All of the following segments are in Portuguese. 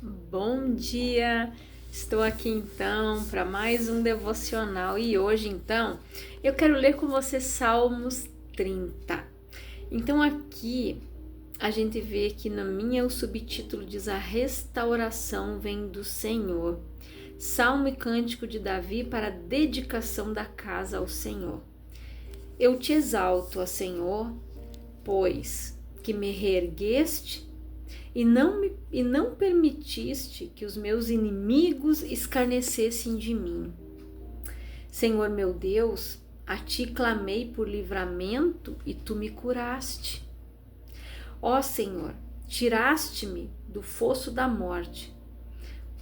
Bom dia! Estou aqui então para mais um devocional e hoje então eu quero ler com você Salmos 30. Então aqui a gente vê que na minha o subtítulo diz: a restauração vem do Senhor. Salmo e cântico de Davi para a dedicação da casa ao Senhor. Eu te exalto, ó Senhor, pois que me reergueste e não permitiste que os meus inimigos escarnecessem de mim. Senhor meu Deus, a ti clamei por livramento e tu me curaste. Ó Senhor, tiraste-me do fosso da morte.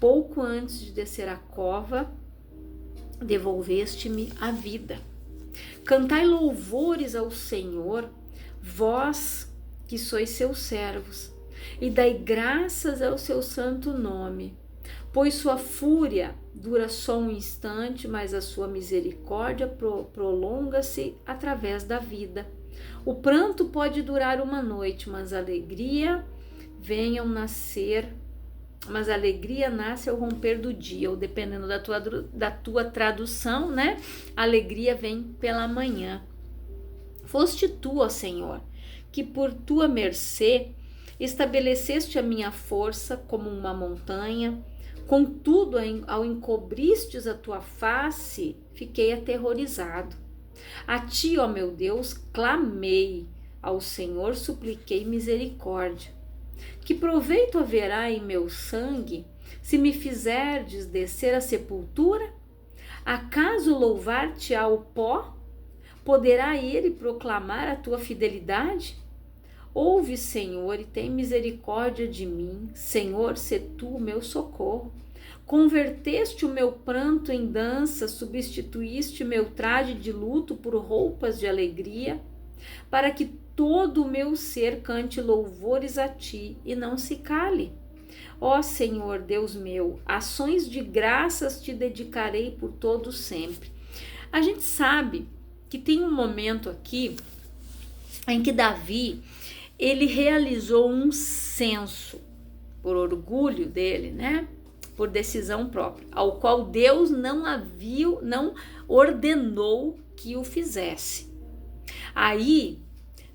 Pouco antes de descer a cova, devolveste-me a vida. Cantai louvores ao Senhor, vós que sois seus servos, e dai graças ao seu santo nome, pois sua fúria dura só um instante, mas a sua misericórdia prolonga-se através da vida. O pranto pode durar uma noite, mas a alegria nasce ao romper do dia, ou dependendo da tua tradução, né? A alegria vem pela manhã. Foste tu, ó Senhor, que por tua mercê estabeleceste a minha força como uma montanha. Contudo, ao encobristes a tua face, fiquei aterrorizado. A ti, ó meu Deus, clamei, ao Senhor supliquei misericórdia. Que proveito haverá em meu sangue, se me fizerdes descer à sepultura? Acaso louvar-te-á o pó? Poderá ele proclamar a tua fidelidade? Ouve, Senhor, e tem misericórdia de mim. Senhor, sê tu o meu socorro. Converteste o meu pranto em dança, substituíste meu traje de luto por roupas de alegria, para que todo o meu ser cante louvores a ti e não se cale. Ó Senhor, Deus meu, ações de graças te dedicarei por todo sempre. A gente sabe que tem um momento aqui em que Davi, ele realizou um censo, por orgulho dele, né? Por decisão própria, ao qual Deus não ordenou que o fizesse. Aí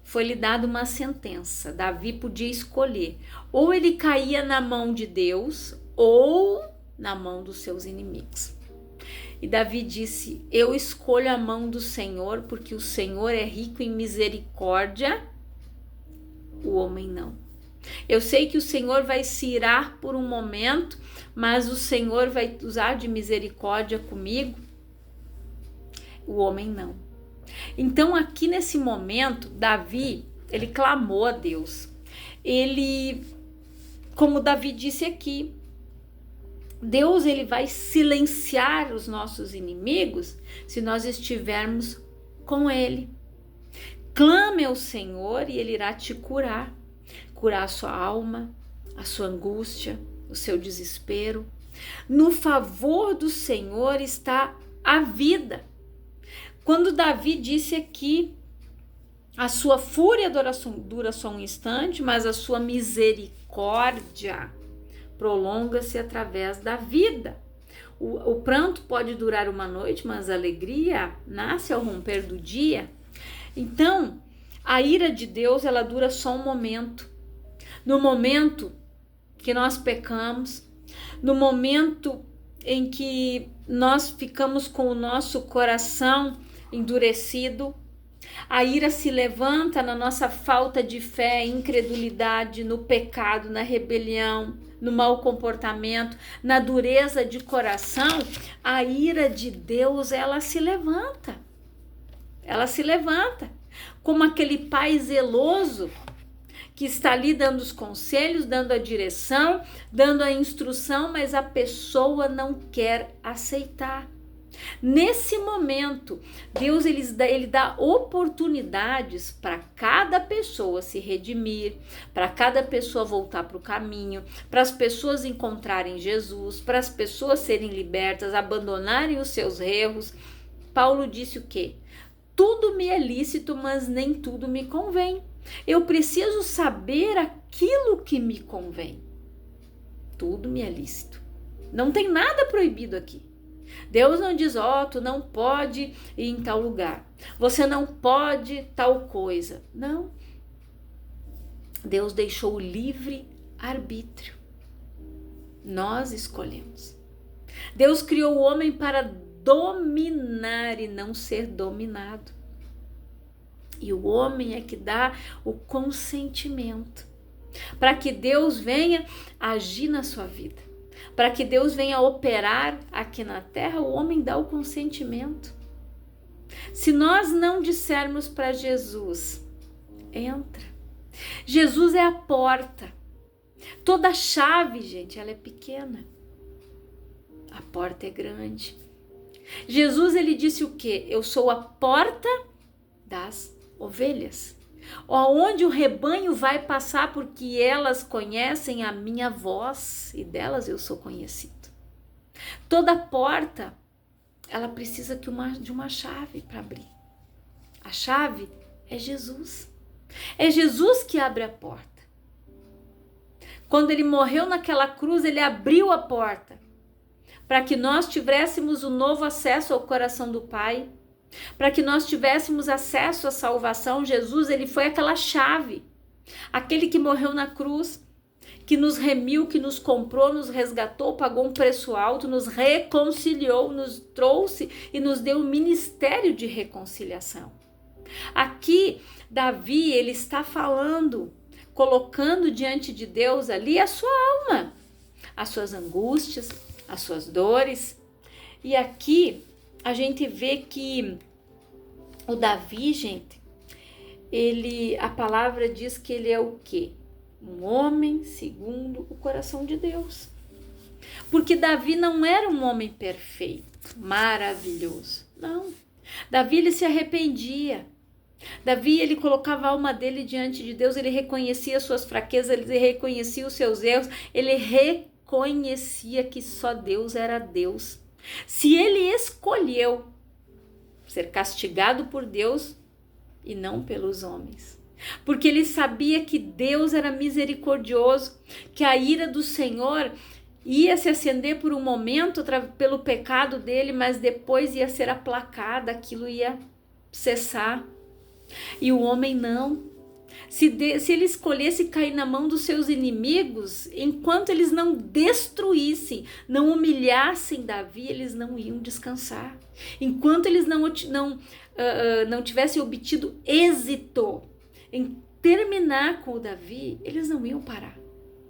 foi-lhe dada uma sentença. Davi podia escolher: ou ele caía na mão de Deus ou na mão dos seus inimigos. E Davi disse: eu escolho a mão do Senhor, porque o Senhor é rico em misericórdia, o homem não. Eu sei que o Senhor vai se irar por um momento, mas o Senhor vai usar de misericórdia comigo, o homem não. Então aqui nesse momento, Davi, ele clamou a Deus. Ele, como Davi disse aqui, Deus, ele vai silenciar os nossos inimigos se nós estivermos com ele. Clame ao Senhor e ele irá te curar a sua alma, a sua angústia, o seu desespero. No favor do Senhor está a vida. Quando Davi disse aqui: a sua fúria dura só um instante, mas a sua misericórdia prolonga-se através da vida. O pranto pode durar uma noite, mas a alegria nasce ao romper do dia. Então, a ira de Deus, ela dura só um momento. No momento que nós pecamos, no momento em que nós ficamos com o nosso coração endurecido, a ira se levanta na nossa falta de fé, incredulidade, no pecado, na rebelião, no mau comportamento, na dureza de coração. A ira de Deus, ela se levanta. Ela se levanta como aquele pai zeloso que está ali dando os conselhos, dando a direção, dando a instrução, mas a pessoa não quer aceitar. Nesse momento, Deus ele dá oportunidades para cada pessoa se redimir, para cada pessoa voltar para o caminho, para as pessoas encontrarem Jesus, para as pessoas serem libertas, abandonarem os seus erros. Paulo disse o quê? Tudo me é lícito, mas nem tudo me convém. Eu preciso saber aquilo que me convém. Tudo me é lícito. Não tem nada proibido aqui. Deus não diz, tu não pode ir em tal lugar. Você não pode tal coisa. Não. Deus deixou o livre arbítrio. Nós escolhemos. Deus criou o homem para dominar e não ser dominado. E o homem é que dá o consentimento para que Deus venha agir na sua vida. Para que Deus venha operar aqui na terra, o homem dá o consentimento. Se nós não dissermos para Jesus, entra. Jesus é a porta. Toda chave, gente, ela é pequena. A porta é grande. Jesus, ele disse o quê? Eu sou a porta das ovelhas. Onde o rebanho vai passar, porque elas conhecem a minha voz e delas eu sou conhecido. Toda porta, ela precisa de uma chave para abrir. A chave é Jesus. É Jesus que abre a porta. Quando ele morreu naquela cruz, ele abriu a porta para que nós tivéssemos o novo acesso ao coração do Pai. Para que nós tivéssemos acesso à salvação. Jesus, ele foi aquela chave, aquele que morreu na cruz, que nos remiu, que nos comprou, nos resgatou, pagou um preço alto, nos reconciliou, nos trouxe e nos deu o ministério de reconciliação. Aqui, Davi, ele está falando, colocando diante de Deus ali a sua alma, as suas angústias, as suas dores. E aqui a gente vê que o Davi, gente, a palavra diz que ele é o quê? Um homem segundo o coração de Deus. Porque Davi não era um homem perfeito, maravilhoso. Não. Davi, ele se arrependia. Davi, ele colocava a alma dele diante de Deus, ele reconhecia suas fraquezas, ele reconhecia os seus erros, ele reconhecia que só Deus era Deus. Se ele escolheu ser castigado por Deus e não pelos homens, porque ele sabia que Deus era misericordioso, que a ira do Senhor ia se acender por um momento pelo pecado dele, mas depois ia ser aplacada, aquilo ia cessar. E o homem não. Se ele escolhesse cair na mão dos seus inimigos, enquanto eles não destruíssem, não humilhassem Davi, eles não iam descansar. Enquanto eles não tivessem obtido êxito em terminar com o Davi, eles não iam parar.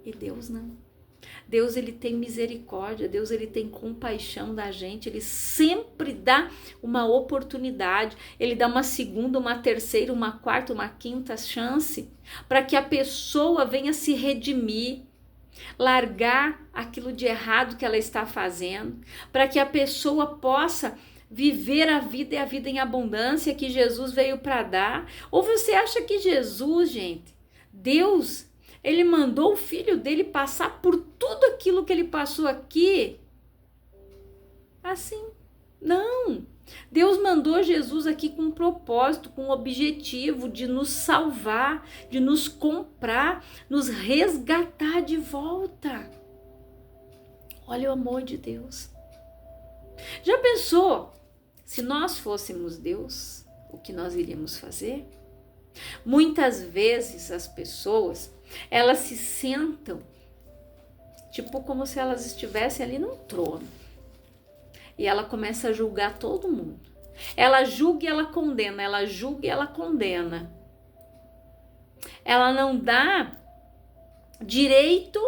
E Deus não. Deus, ele tem misericórdia, Deus, ele tem compaixão da gente, ele sempre dá uma oportunidade, ele dá uma segunda, uma terceira, uma quarta, uma quinta chance para que a pessoa venha se redimir, largar aquilo de errado que ela está fazendo, para que a pessoa possa viver a vida e a vida em abundância que Jesus veio para dar. Ou você acha que Jesus, gente, Deus, ele mandou o filho dele passar por tudo aquilo que ele passou aqui? Assim, não. Deus mandou Jesus aqui com um propósito, com um objetivo de nos salvar, de nos comprar, nos resgatar de volta. Olha o amor de Deus. Já pensou, se nós fôssemos Deus, o que nós iríamos fazer? Muitas vezes as pessoas, elas se sentam tipo como se elas estivessem ali num trono. E ela começa a julgar todo mundo. Ela julga e ela condena, ela julga e ela condena. Ela não dá direito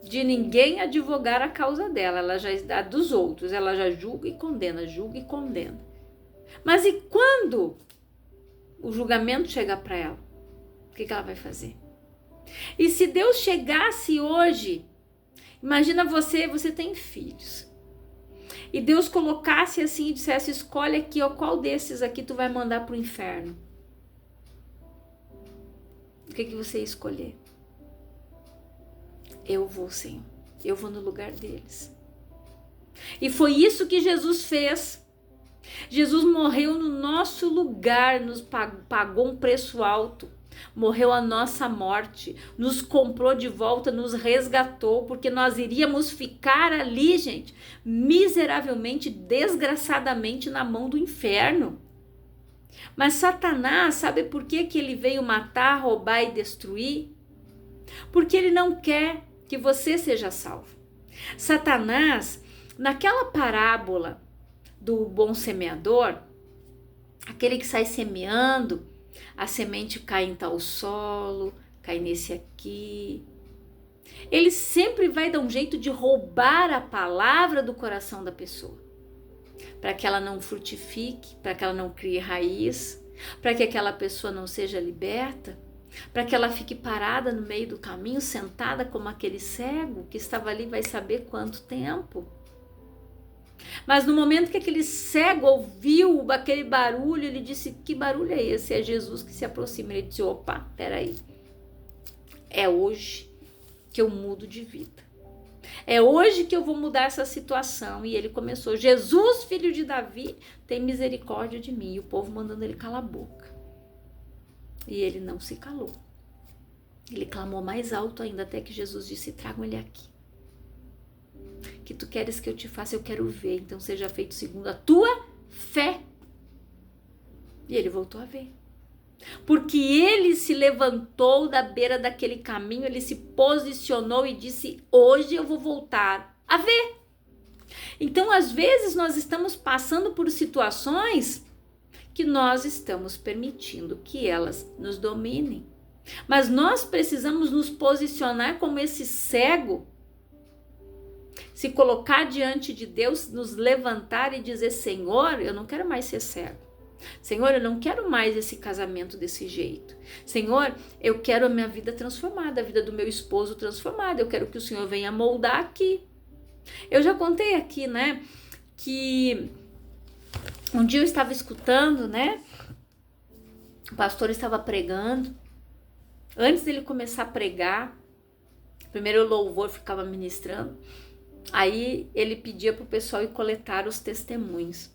de ninguém advogar a causa dela, ela já dá dos outros, ela já julga e condena, julga e condena. Mas e quando o julgamento chegar para ela? O que ela vai fazer? E se Deus chegasse hoje, imagina você tem filhos, e Deus colocasse assim e dissesse, escolhe aqui, ó, qual desses aqui tu vai mandar pro inferno? O que você ia escolher? Eu vou, Senhor, eu vou no lugar deles. E foi isso que Jesus fez. Jesus morreu no nosso lugar, nos pagou um preço alto, morreu a nossa morte, nos comprou de volta, nos resgatou, porque nós iríamos ficar ali, gente, miseravelmente, desgraçadamente na mão do inferno. Mas Satanás, sabe por que ele veio matar, roubar e destruir? Porque ele não quer que você seja salvo. Satanás, naquela parábola do bom semeador, aquele que sai semeando, a semente cai em tal solo, cai nesse aqui. Ele sempre vai dar um jeito de roubar a palavra do coração da pessoa, para que ela não frutifique, para que ela não crie raiz, para que aquela pessoa não seja liberta, para que ela fique parada no meio do caminho, sentada como aquele cego que estava ali vai saber quanto tempo. Mas no momento que aquele cego ouviu aquele barulho, ele disse: que barulho é esse? É Jesus que se aproxima. Ele disse: opa, peraí, é hoje que eu mudo de vida. É hoje que eu vou mudar essa situação. E ele começou: Jesus, filho de Davi, tem misericórdia de mim. E o povo mandando ele calar a boca. E ele não se calou. Ele clamou mais alto ainda, até que Jesus disse: tragam ele aqui. Que tu queres que eu te faça, eu quero ver. Então seja feito segundo a tua fé. E ele voltou a ver. Porque ele se levantou da beira daquele caminho, ele se posicionou e disse: hoje eu vou voltar a ver. Então, às vezes, nós estamos passando por situações que nós estamos permitindo que elas nos dominem. Mas nós precisamos nos posicionar como esse cego, se colocar diante de Deus, nos levantar e dizer: Senhor, eu não quero mais ser cego. Senhor, eu não quero mais esse casamento desse jeito. Senhor, eu quero a minha vida transformada, a vida do meu esposo transformada. Eu quero que o Senhor venha moldar aqui. Eu já contei aqui, né, que um dia eu estava escutando, né, o pastor estava pregando. Antes dele começar a pregar, primeiro o louvor ficava ministrando, aí ele pedia para o pessoal ir coletar os testemunhos.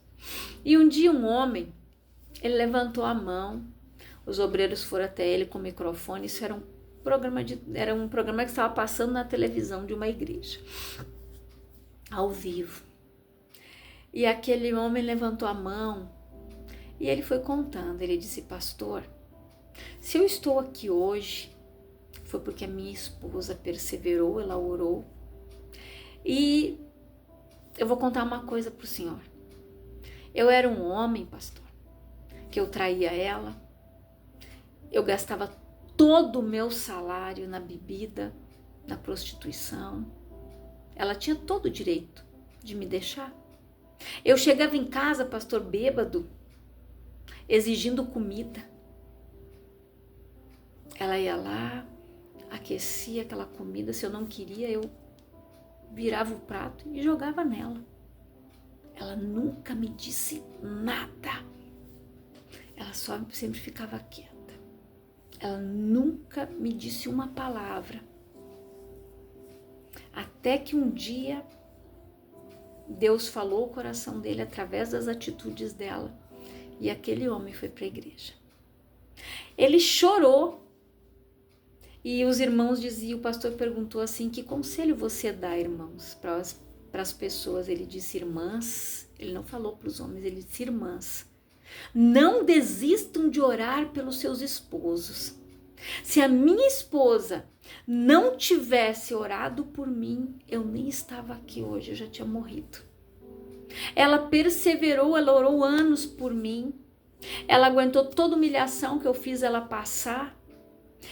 E um dia um homem, ele levantou a mão, os obreiros foram até ele com o microfone. Isso era um programa que estava passando na televisão de uma igreja, ao vivo. E aquele homem levantou a mão e ele foi contando. Ele disse: pastor, se eu estou aqui hoje, foi porque a minha esposa perseverou, ela orou. E eu vou contar uma coisa para o senhor. Eu era um homem, pastor, que eu traía ela. Eu gastava todo o meu salário na bebida, na prostituição. Ela tinha todo o direito de me deixar. Eu chegava em casa, pastor, bêbado, exigindo comida. Ela ia lá, aquecia aquela comida. Se eu não queria, eu virava o prato e jogava nela. Ela nunca me disse nada. Ela só sempre ficava quieta. Ela nunca me disse uma palavra. Até que um dia Deus falou o coração dele através das atitudes dela. E aquele homem foi para a igreja. Ele chorou. E os irmãos diziam, o pastor perguntou assim: que conselho você dá, irmãos, para as pessoas? Ele disse: irmãs. Ele não falou para os homens, ele disse: irmãs, não desistam de orar pelos seus esposos. Se a minha esposa não tivesse orado por mim, eu nem estava aqui hoje, eu já tinha morrido. Ela perseverou, ela orou anos por mim. Ela aguentou toda a humilhação que eu fiz ela passar.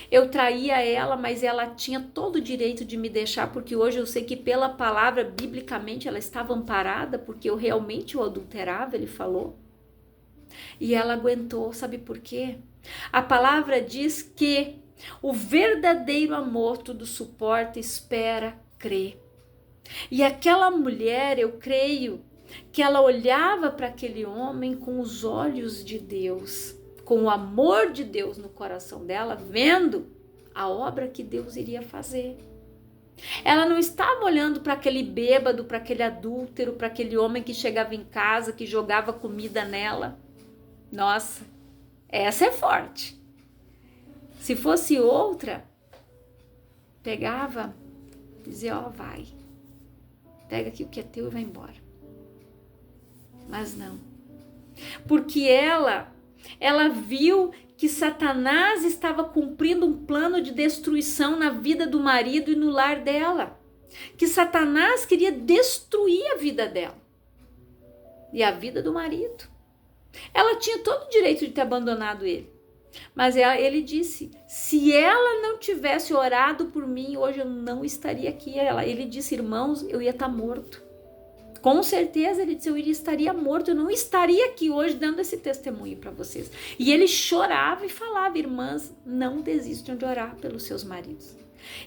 Eu traía ela, mas ela tinha todo o direito de me deixar, porque hoje eu sei que pela palavra, biblicamente, ela estava amparada, porque eu realmente o adulterava, ele falou. E ela aguentou, sabe por quê? A palavra diz que o verdadeiro amor tudo suporta, espera, crê. E aquela mulher, eu creio que ela olhava para aquele homem com os olhos de Deus, com o amor de Deus no coração dela, vendo a obra que Deus iria fazer. Ela não estava olhando para aquele bêbado, para aquele adúltero, para aquele homem que chegava em casa, que jogava comida nela. Nossa, essa é forte. Se fosse outra, pegava, dizia, ó, vai. Pega aqui o que é teu e vai embora. Mas não. Porque ela viu que Satanás estava cumprindo um plano de destruição na vida do marido e no lar dela. Que Satanás queria destruir a vida dela e a vida do marido. Ela tinha todo o direito de ter abandonado ele. Mas ele disse, se ela não tivesse orado por mim, hoje eu não estaria aqui. Ele disse, irmãos, eu ia estar morto. Com certeza, ele disse, eu estaria morto, eu não estaria aqui hoje dando esse testemunho para vocês. E ele chorava e falava, irmãs, não desistam de orar pelos seus maridos.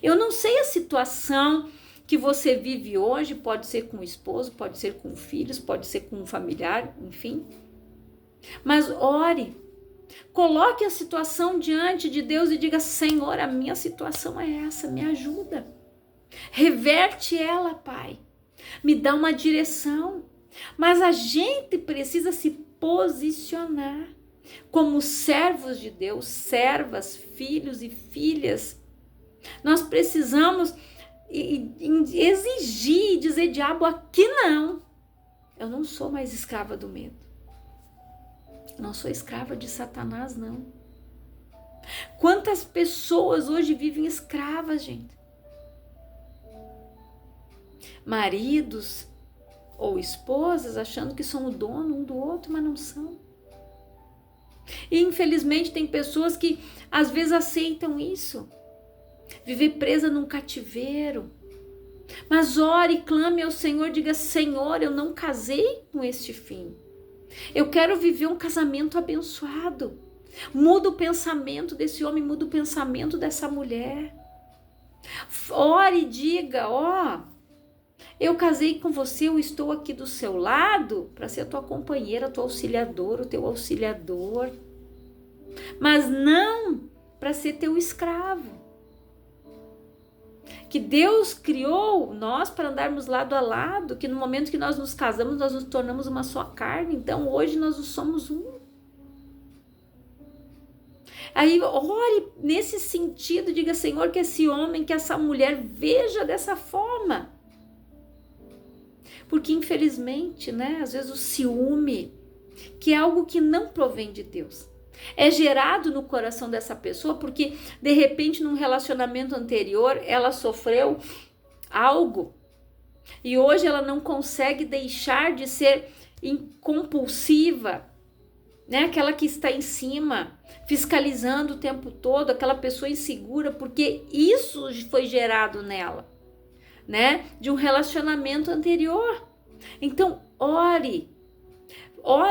Eu não sei a situação que você vive hoje, pode ser com o esposo, pode ser com filhos, pode ser com um familiar, enfim. Mas ore, coloque a situação diante de Deus e diga, Senhor, a minha situação é essa, me ajuda. Reverte ela, Pai. Me dá uma direção. Mas a gente precisa se posicionar como servos de Deus, servas, filhos e filhas. Nós precisamos exigir e dizer, diabo, aqui não. Eu não sou mais escrava do medo. Não sou escrava de Satanás, não. Quantas pessoas hoje vivem escravas, gente? Maridos ou esposas achando que são o dono um do outro, mas não são. E infelizmente tem pessoas que às vezes aceitam isso. Viver presa num cativeiro. Mas ore, clame ao Senhor, diga, Senhor, eu não casei com este fim. Eu quero viver um casamento abençoado. Muda o pensamento desse homem, muda o pensamento dessa mulher. Ore e diga, ó, eu casei com você, eu estou aqui do seu lado para ser a tua companheira, a tua auxiliadora, o teu auxiliador. Mas não para ser teu escravo. Que Deus criou nós para andarmos lado a lado, que no momento que nós nos casamos, nós nos tornamos uma só carne. Então, hoje nós somos um. Aí, ore nesse sentido, diga, Senhor, que esse homem, que essa mulher veja dessa forma. Porque, infelizmente, né, às vezes o ciúme, que é algo que não provém de Deus, é gerado no coração dessa pessoa porque, de repente, num relacionamento anterior, ela sofreu algo e hoje ela não consegue deixar de ser compulsiva, né? Aquela que está em cima, fiscalizando o tempo todo, aquela pessoa insegura, porque isso foi gerado nela, né? De um relacionamento anterior. Então, ore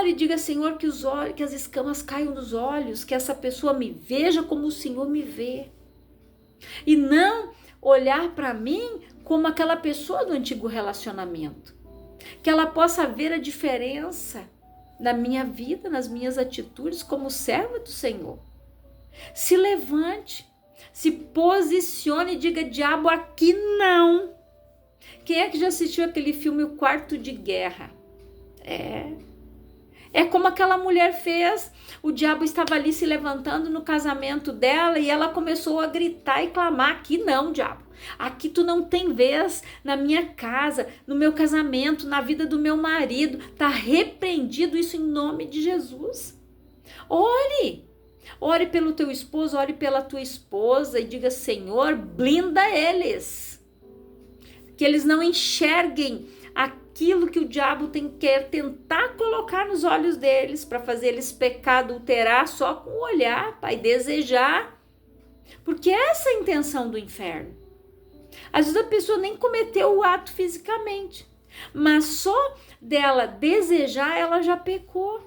e diga, Senhor, que as escamas caiam dos olhos, que essa pessoa me veja como o Senhor me vê. E não olhar para mim como aquela pessoa do antigo relacionamento. Que ela possa ver a diferença na minha vida, nas minhas atitudes como serva do Senhor. Se levante, se posicione e diga, diabo, aqui não. Quem é que já assistiu aquele filme O Quarto de Guerra? É como aquela mulher fez, o diabo estava ali se levantando no casamento dela e ela começou a gritar e clamar, aqui não, diabo, aqui tu não tem vez na minha casa, no meu casamento, na vida do meu marido, tá repreendido isso em nome de Jesus. Ore pelo teu esposo, ore pela tua esposa e diga, Senhor, blinda eles, que eles não enxerguem aquilo que o diabo quer tentar colocar nos olhos deles para fazer eles pecar, adulterar só com o olhar, Pai, desejar. Porque essa é a intenção do inferno. Às vezes a pessoa nem cometeu o ato fisicamente, mas só dela desejar, ela já pecou.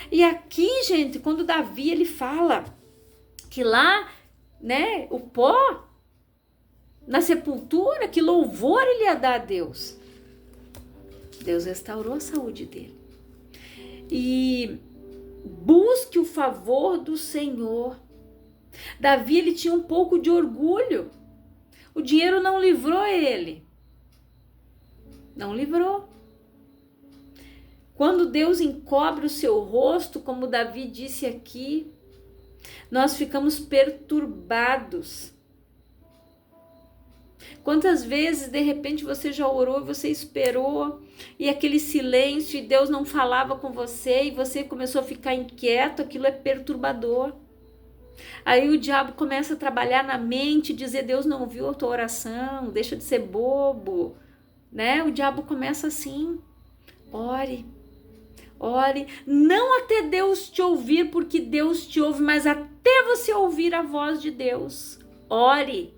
E aqui, gente, quando Davi ele fala que lá, né, o pó, na sepultura, que louvor ele ia dar a Deus. Deus restaurou a saúde dele. E busque o favor do Senhor. Davi, ele tinha um pouco de orgulho. O dinheiro não livrou ele. Não livrou. Quando Deus encobre o seu rosto, como Davi disse aqui, Nós ficamos perturbados. Quantas vezes, de repente, você já orou, você esperou, e aquele silêncio, e Deus não falava com você, e você começou a ficar inquieto, aquilo é perturbador. Aí o diabo começa a trabalhar na mente, dizer, Deus não ouviu a tua oração, deixa de ser bobo, né? O diabo começa assim, ore, não até Deus te ouvir, porque Deus te ouve, mas até você ouvir a voz de Deus. Ore,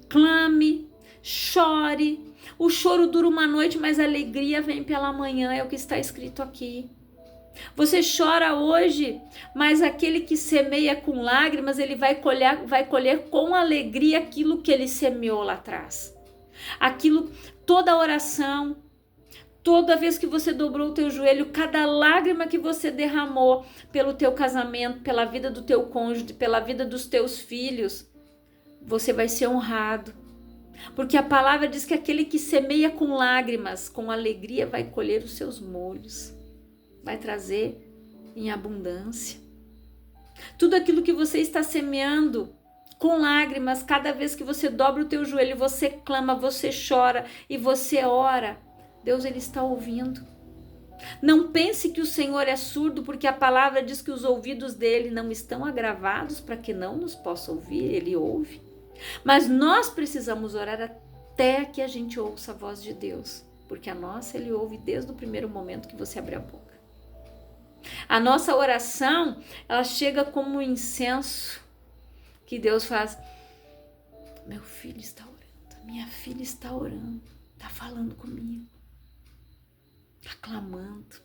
clame, chore. O choro dura uma noite, mas a alegria vem pela manhã, é o que está escrito aqui. Você chora hoje, mas aquele que semeia com lágrimas, ele vai colher com alegria aquilo que ele semeou lá atrás. Toda oração, toda vez que você dobrou o teu joelho, cada lágrima que você derramou pelo teu casamento, pela vida do teu cônjuge, pela vida dos teus filhos, você vai ser honrado. Porque a palavra diz que aquele que semeia com lágrimas, com alegria, vai colher os seus molhos. Vai trazer em abundância. Tudo aquilo que você está semeando com lágrimas, cada vez que você dobra o teu joelho, você clama, você chora e você ora, Deus, ele está ouvindo. Não pense que o Senhor é surdo, porque a palavra diz que os ouvidos dele não estão agravados para que não nos possa ouvir, ele ouve. Mas nós precisamos orar até que a gente ouça a voz de Deus, porque a nossa ele ouve desde o primeiro momento que você abre a boca. A nossa oração, ela chega como um incenso que Deus faz. Meu filho está orando, minha filha está orando, está falando comigo, está clamando.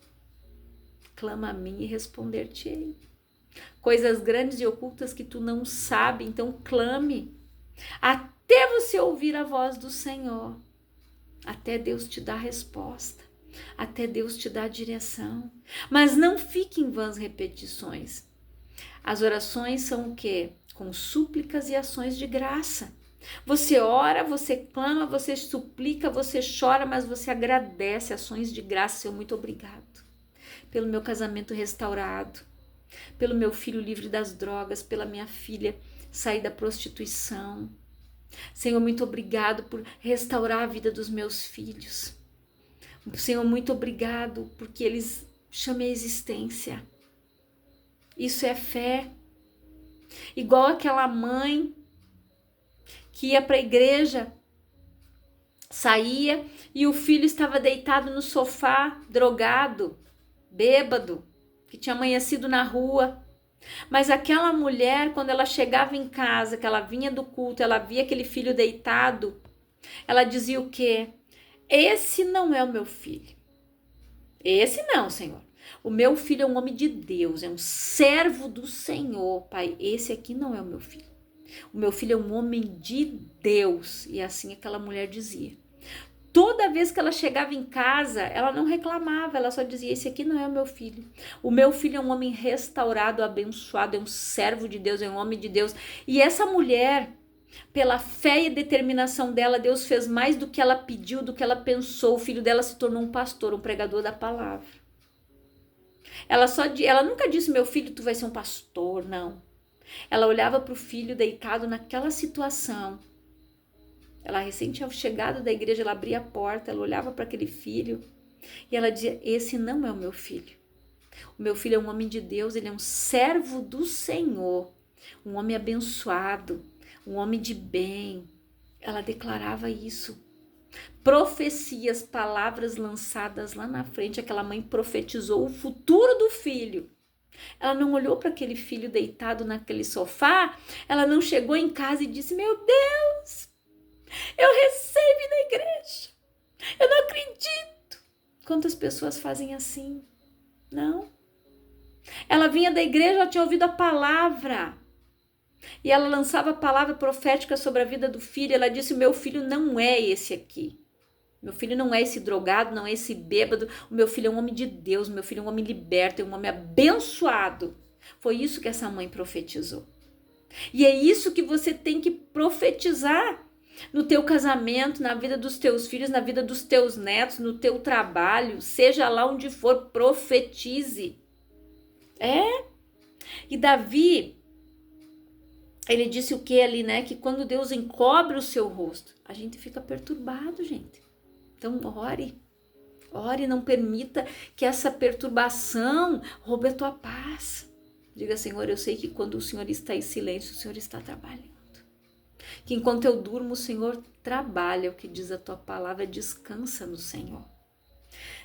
Clama a mim e responder-te-ei. Coisas grandes e ocultas que tu não sabe, então clame. Até você ouvir a voz do Senhor, até Deus te dar a resposta, até Deus te dar a direção. Mas não fique em vãs repetições. As orações são o quê? Com súplicas e ações de graça. Você ora, você clama, você suplica, você chora, mas você agradece ações de graça. Senhor, muito obrigado pelo meu casamento restaurado, pelo meu filho livre das drogas, pela minha filha sair da prostituição. Senhor, muito obrigado por restaurar a vida dos meus filhos. Senhor, muito obrigado porque eles chamam a existência. Isso é fé. Igual aquela mãe que ia para a igreja, saía e o filho estava deitado no sofá, drogado, bêbado, que tinha amanhecido na rua. Mas aquela mulher, quando ela chegava em casa, que ela vinha do culto, ela via aquele filho deitado, ela dizia o quê? Esse não é o meu filho. Esse não, Senhor. O meu filho é um homem de Deus, é um servo do Senhor, Pai. Esse aqui não é o meu filho. O meu filho é um homem de Deus. E assim aquela mulher dizia. Toda vez que ela chegava em casa, ela não reclamava, ela só dizia, esse aqui não é o meu filho. O meu filho é um homem restaurado, abençoado, é um servo de Deus, é um homem de Deus. E essa mulher, pela fé e determinação dela, Deus fez mais do que ela pediu, do que ela pensou. O filho dela se tornou um pastor, um pregador da palavra. Ela nunca disse, meu filho, tu vai ser um pastor, não. Ela olhava para o filho deitado naquela situação. Ela recém tinha chegado da igreja, ela abria a porta, ela olhava para aquele filho e ela dizia, esse não é o meu filho. O meu filho é um homem de Deus, ele é um servo do Senhor, um homem abençoado, um homem de bem. Ela declarava isso. Profecias, palavras lançadas lá na frente, aquela mãe profetizou o futuro do filho. Ela não olhou para aquele filho deitado naquele sofá, ela não chegou em casa e disse, meu Deus, eu recebi na igreja, eu não acredito. Quantas pessoas fazem assim? Não. Ela vinha da igreja, ela tinha ouvido a palavra. E ela lançava a palavra profética sobre a vida do filho. Ela disse, meu filho não é esse aqui. Meu filho não é esse drogado, não é esse bêbado. O meu filho é um homem de Deus, meu filho é um homem liberto, é um homem abençoado. Foi isso que essa mãe profetizou. E é isso que você tem que profetizar no teu casamento, na vida dos teus filhos, na vida dos teus netos, no teu trabalho, seja lá onde for, profetize. E Davi, ele disse o que ali, né? Que quando Deus encobre o seu rosto, a gente fica perturbado, gente. Então ore, não permita que essa perturbação roube a tua paz. Diga, Senhor, eu sei que quando o Senhor está em silêncio, o Senhor está trabalhando. Que enquanto eu durmo, o Senhor trabalha, o que diz a tua palavra, descansa no Senhor.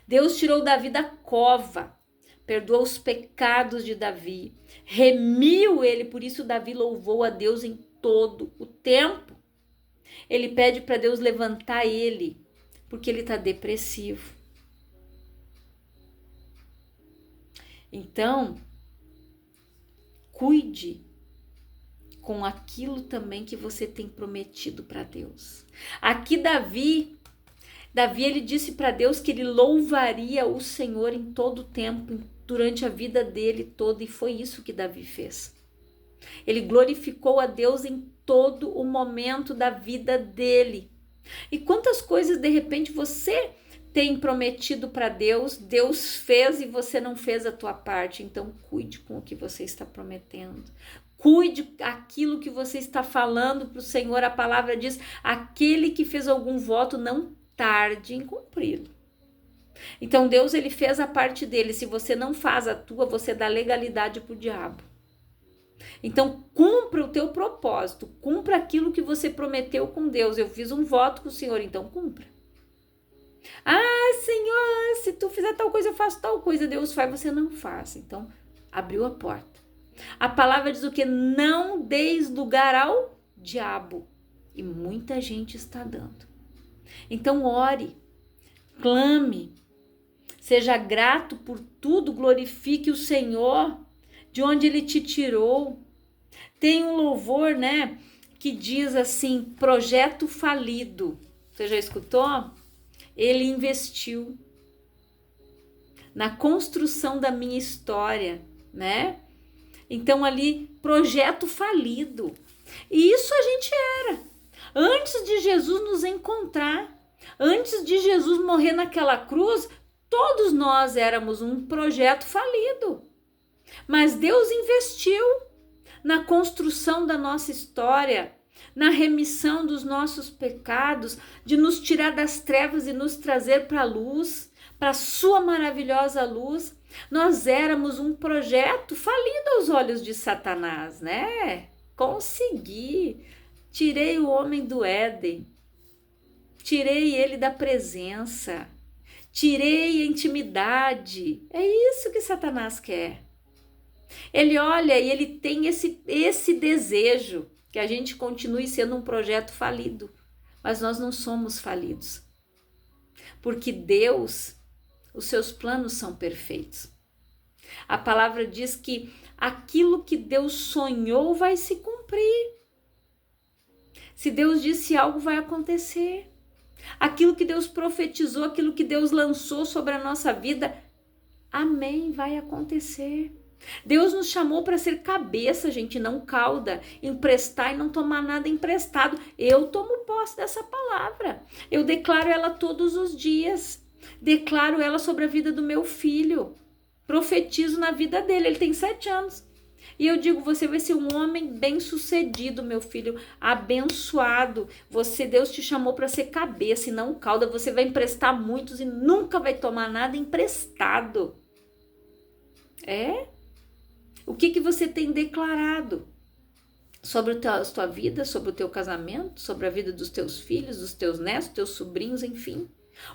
Deus tirou Davi da cova, perdoou os pecados de Davi, remiu ele, por isso Davi louvou a Deus em todo o tempo. Ele pede para Deus levantar ele, porque ele está depressivo. Então, cuide com aquilo também que você tem prometido para Deus. Aqui Davi ele disse para Deus que ele louvaria o Senhor em todo o tempo, durante a vida dele toda, e foi isso que Davi fez. Ele glorificou a Deus em todo o momento da vida dele. E quantas coisas de repente você tem prometido para Deus, Deus fez e você não fez a tua parte. Então cuide com o que você está prometendo. Cuide aquilo que você está falando para o Senhor. A palavra diz, aquele que fez algum voto não tarde em cumpri-lo. Então Deus, ele fez a parte dele. Se você não faz a tua, você dá legalidade para o diabo. Então cumpra o teu propósito, cumpra aquilo que você prometeu com Deus. Eu fiz um voto com o Senhor, então cumpra. Ah, Senhor, se tu fizer tal coisa, eu faço tal coisa. Deus faz, você não faz. Então abriu a porta. A palavra diz o que? Não deis lugar ao diabo. E muita gente está dando. Então ore, clame, seja grato por tudo, glorifique o Senhor, de onde Ele te tirou. Tem um louvor, né, que diz assim, projeto falido. Você já escutou? Ele investiu na construção da minha história, né? Então ali, projeto falido. E isso a gente era. Antes de Jesus nos encontrar, antes de Jesus morrer naquela cruz, todos nós éramos um projeto falido. Mas Deus investiu na construção da nossa história, na remissão dos nossos pecados, de nos tirar das trevas e nos trazer para a luz, para a sua maravilhosa luz. Nós éramos um projeto falido aos olhos de Satanás, né? Consegui. Tirei o homem do Éden, tirei ele da presença, tirei a intimidade. É isso que Satanás quer. Ele olha e ele tem esse desejo que a gente continue sendo um projeto falido, mas nós não somos falidos, porque Deus, os seus planos são perfeitos. A palavra diz que aquilo que Deus sonhou vai se cumprir. Se Deus disse algo, vai acontecer. Aquilo que Deus profetizou, aquilo que Deus lançou sobre a nossa vida, amém, vai acontecer. Deus nos chamou para ser cabeça, gente, não cauda, emprestar e não tomar nada emprestado. Eu tomo posse dessa palavra. Eu declaro ela todos os dias. Declaro ela sobre a vida do meu filho. Profetizo na vida dele, ele tem 7 anos. E eu digo, você vai ser um homem bem-sucedido, meu filho, abençoado. Deus te chamou para ser cabeça e não cauda. Você vai emprestar muitos e nunca vai tomar nada emprestado. O que você tem declarado sobre a tua vida, sobre o teu casamento, sobre a vida dos teus filhos, dos teus netos, dos teus sobrinhos, enfim?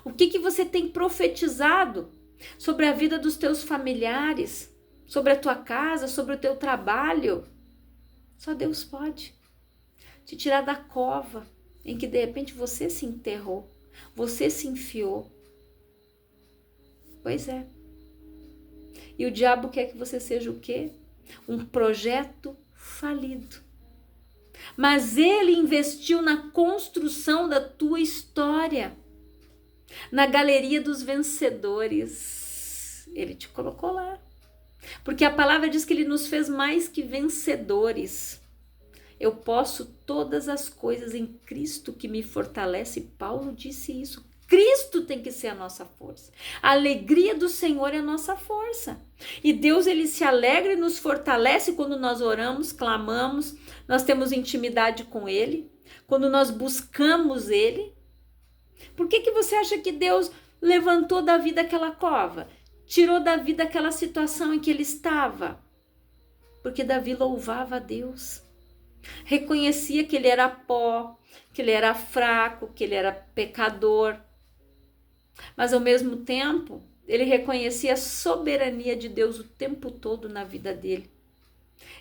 O que você tem profetizado sobre a vida dos teus familiares, sobre a tua casa, sobre o teu trabalho? Só Deus pode te tirar da cova em que de repente você se enterrou, você se enfiou. Pois é. E o diabo quer que você seja o quê? Um projeto falido. Mas ele investiu na construção da tua história, na galeria dos vencedores. Ele te colocou lá. Porque a palavra diz que ele nos fez mais que vencedores. Eu posso todas as coisas em Cristo que me fortalece. Paulo disse isso Cristo tem que ser a nossa força. A alegria do Senhor é a nossa força. E Deus, ele se alegra e nos fortalece quando nós oramos, clamamos, nós temos intimidade com ele, quando nós buscamos ele. Por que você acha que Deus levantou Davi daquela cova? Tirou Davi daquela situação em que ele estava? Porque Davi louvava a Deus. Reconhecia que ele era pó, que ele era fraco, que ele era pecador. Mas ao mesmo tempo, ele reconhecia a soberania de Deus o tempo todo na vida dele.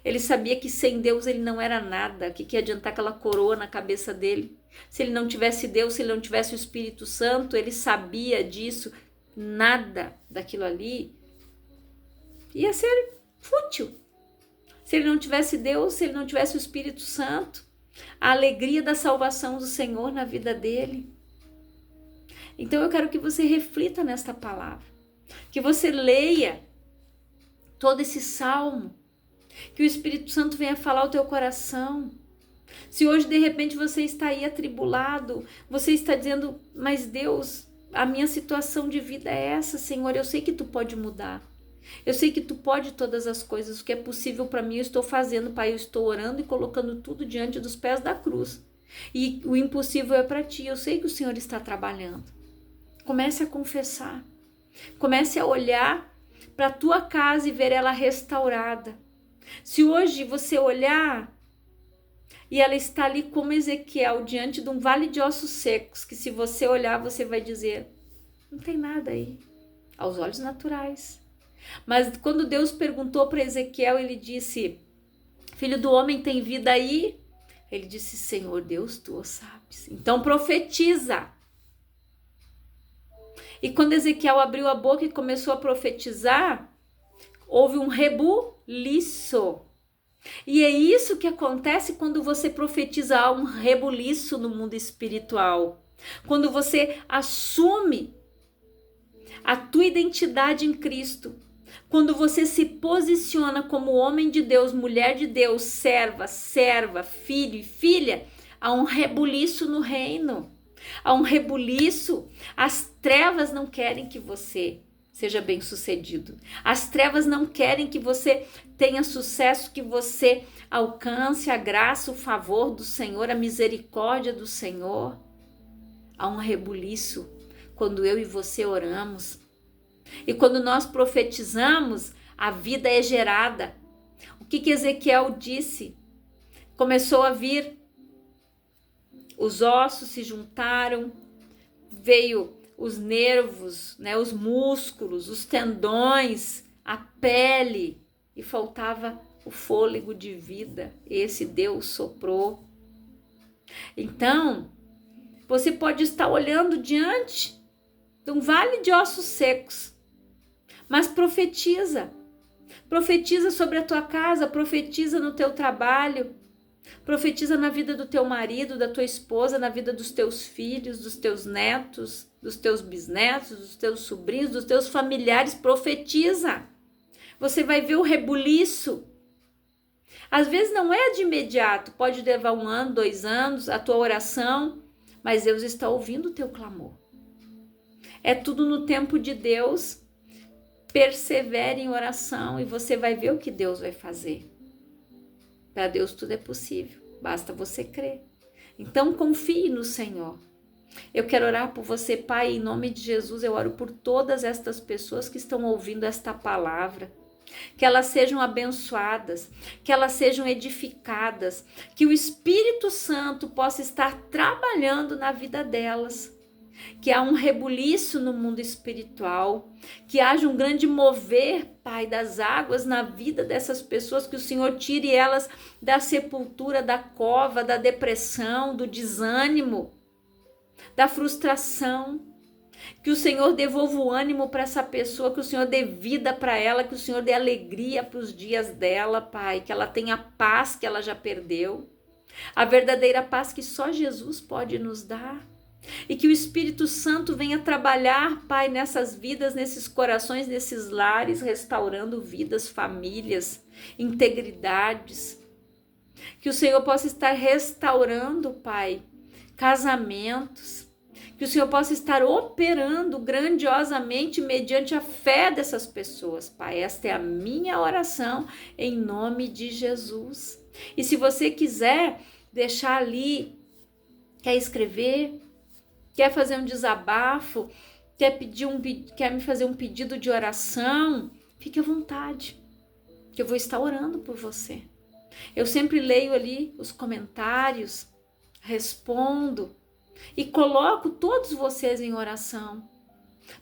Ele sabia que sem Deus ele não era nada. O que ia adiantar aquela coroa na cabeça dele? Se ele não tivesse Deus, se ele não tivesse o Espírito Santo, ele sabia disso. Nada daquilo ali ia ser fútil. Se ele não tivesse Deus, se ele não tivesse o Espírito Santo, a alegria da salvação do Senhor na vida dele. Então eu quero que você reflita nesta palavra, que você leia todo esse salmo, que o Espírito Santo venha falar ao teu coração. Se hoje de repente você está aí atribulado, você está dizendo, mas Deus, a minha situação de vida é essa, Senhor, eu sei que tu pode mudar. Eu sei que tu pode todas as coisas, o que é possível para mim eu estou fazendo, Pai, eu estou orando e colocando tudo diante dos pés da cruz. E o impossível é para ti, eu sei que o Senhor está trabalhando. Comece a confessar, comece a olhar para a tua casa e ver ela restaurada. Se hoje você olhar e ela está ali como Ezequiel, diante de um vale de ossos secos, que se você olhar você vai dizer, não tem nada aí, aos olhos naturais. Mas quando Deus perguntou para Ezequiel, ele disse, filho do homem, tem vida aí? Ele disse, Senhor Deus, tu o sabes. Então profetiza. E quando Ezequiel abriu a boca e começou a profetizar, houve um rebuliço. E é isso que acontece quando você profetiza, há um rebuliço no mundo espiritual. Quando você assume a tua identidade em Cristo. Quando você se posiciona como homem de Deus, mulher de Deus, serva, filho e filha, há um rebuliço no reino. Há um rebuliço. As trevas não querem que você seja bem-sucedido. As trevas não querem que você tenha sucesso, que você alcance a graça, o favor do Senhor, a misericórdia do Senhor. Há um rebuliço quando eu e você oramos. E quando nós profetizamos, a vida é gerada. O que Ezequiel disse? Começou a vir, os ossos se juntaram, veio os nervos, né, os músculos, os tendões, a pele, e faltava o fôlego de vida. Esse Deus soprou. Então, você pode estar olhando diante de um vale de ossos secos, mas profetiza sobre a tua casa, profetiza no teu trabalho, profetiza na vida do teu marido, da tua esposa, na vida dos teus filhos, dos teus netos, dos teus bisnetos, dos teus sobrinhos, dos teus familiares, profetiza. Você vai ver o rebuliço. Às vezes não é de imediato, pode levar 1 ano, 2 anos, a tua oração, mas Deus está ouvindo o teu clamor. É tudo no tempo de Deus. Persevere em oração e você vai ver o que Deus vai fazer. Para Deus tudo é possível, basta você crer. Então confie no Senhor. Eu quero orar por você, Pai, em nome de Jesus. Eu oro por todas estas pessoas que estão ouvindo esta palavra. Que elas sejam abençoadas, que elas sejam edificadas, que o Espírito Santo possa estar trabalhando na vida delas. Que há um rebuliço no mundo espiritual, que haja um grande mover, Pai, das águas na vida dessas pessoas, que o Senhor tire elas da sepultura, da cova, da depressão, do desânimo, da frustração, que o Senhor devolva o ânimo para essa pessoa, que o Senhor dê vida para ela, que o Senhor dê alegria para os dias dela, Pai, que ela tenha a paz que ela já perdeu, a verdadeira paz que só Jesus pode nos dar. E que o Espírito Santo venha trabalhar, Pai, nessas vidas, nesses corações, nesses lares, restaurando vidas, famílias, integridades. Que o Senhor possa estar restaurando, Pai, casamentos. Que o Senhor possa estar operando grandiosamente mediante a fé dessas pessoas, Pai. Esta é a minha oração em nome de Jesus. E se você quiser deixar ali, quer escrever, quer fazer um desabafo, quer me fazer um pedido de oração, fique à vontade, que eu vou estar orando por você. Eu sempre leio ali os comentários, respondo e coloco todos vocês em oração.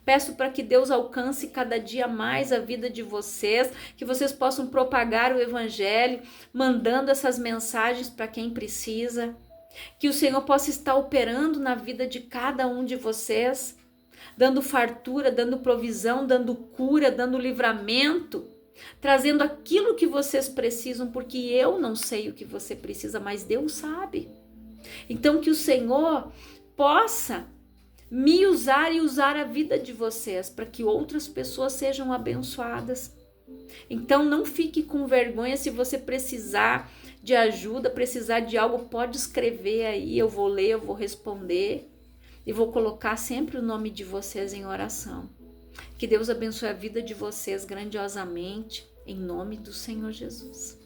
Peço para que Deus alcance cada dia mais a vida de vocês, que vocês possam propagar o Evangelho, mandando essas mensagens para quem precisa. Que o Senhor possa estar operando na vida de cada um de vocês, dando fartura, dando provisão, dando cura, dando livramento, trazendo aquilo que vocês precisam, porque eu não sei o que você precisa, mas Deus sabe. Então que o Senhor possa me usar e usar a vida de vocês para que outras pessoas sejam abençoadas. Então não fique com vergonha. Se você precisar de ajuda, precisar de algo, pode escrever aí, eu vou ler, eu vou responder e vou colocar sempre o nome de vocês em oração. Que Deus abençoe a vida de vocês grandiosamente, em nome do Senhor Jesus.